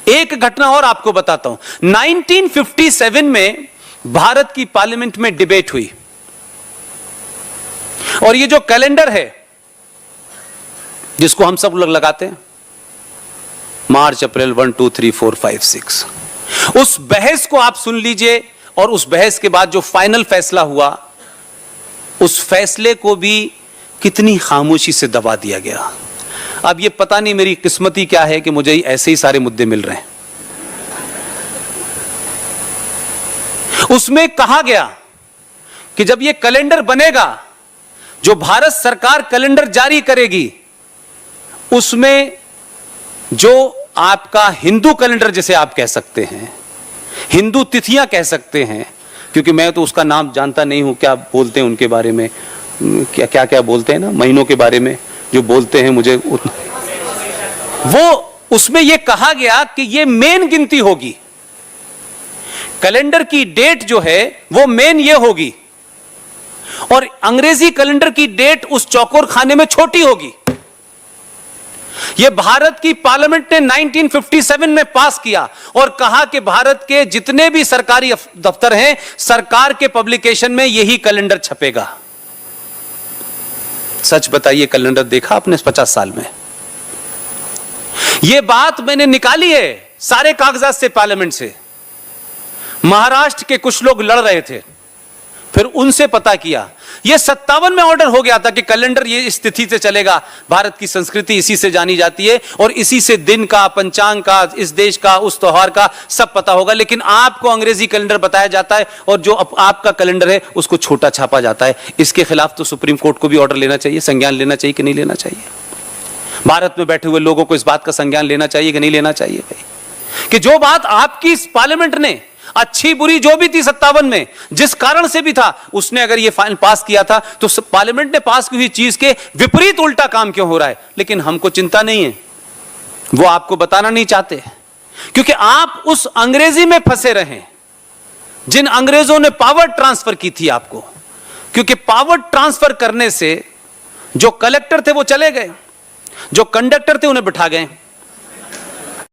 एक घटना और आपको बताता हूं। 1957 में भारत की पार्लियामेंट में डिबेट हुई और ये जो कैलेंडर है जिसको हम सब लोग लगाते हैं, मार्च अप्रैल 1 2 3 4 5 6, उस बहस को आप सुन लीजिए और उस बहस के बाद जो फाइनल फैसला हुआ, उस फैसले को भी कितनी खामोशी से दबा दिया गया। अब ये पता नहीं मेरी किस्मती क्या है कि मुझे ऐसे ही सारे मुद्दे मिल रहे हैं। उसमें कहा गया कि जब ये कैलेंडर बनेगा, जो भारत सरकार कैलेंडर जारी करेगी, उसमें जो आपका हिंदू कैलेंडर जिसे आप कह सकते हैं, हिंदू तिथियां कह सकते हैं, क्योंकि मैं तो उसका नाम जानता नहीं हूं, क्या बोलते हैं उनके बारे में, क्या क्या बोलते हैं ना, महीनों के बारे में जो बोलते हैं मुझे वो, उसमें यह कहा गया कि यह मेन गिनती होगी, कैलेंडर की डेट जो है वो मेन ये होगी और अंग्रेजी कैलेंडर की डेट उस चौकोर खाने में छोटी होगी। यह भारत की पार्लियामेंट ने 1957 में पास किया और कहा कि भारत के जितने भी सरकारी दफ्तर हैं, सरकार के पब्लिकेशन में यही कैलेंडर छपेगा। सच बताइए, कैलेंडर देखा आपने 50 साल में? यह बात मैंने निकाली है सारे कागजात से, पार्लियामेंट से। महाराष्ट्र के कुछ लोग लड़ रहे थे, फिर उनसे पता किया, यह 57 में ऑर्डर हो गया था कि कैलेंडर ये इस तिथि से चलेगा, भारत की संस्कृति इसी से जानी जाती है और इसी से दिन का, पंचांग का, इस देश का, उस त्योहार का सब पता होगा। लेकिन आपको अंग्रेजी कैलेंडर बताया जाता है और जो आपका कैलेंडर है उसको छोटा छापा जाता है। इसके खिलाफ तो सुप्रीम कोर्ट को भी ऑर्डर लेना चाहिए, संज्ञान लेना चाहिए कि नहीं लेना चाहिए? भारत में बैठे हुए लोगों को इस बात का संज्ञान लेना चाहिए कि नहीं लेना चाहिए भाई, कि जो बात आपकी इस पार्लियामेंट ने अच्छी बुरी जो भी थी 57 में, जिस कारण से भी था, उसने अगर ये फाइल पास किया था, तो पार्लियामेंट ने पास की हुई चीज के विपरीत उल्टा काम क्यों हो रहा है? लेकिन हमको चिंता नहीं है, वो आपको बताना नहीं चाहते, क्योंकि आप उस अंग्रेजी में फंसे रहे जिन अंग्रेजों ने पावर ट्रांसफर की थी आपको। क्योंकि पावर ट्रांसफर करने से जो कलेक्टर थे वो चले गए, जो कंडक्टर थे उन्हें बिठा गए,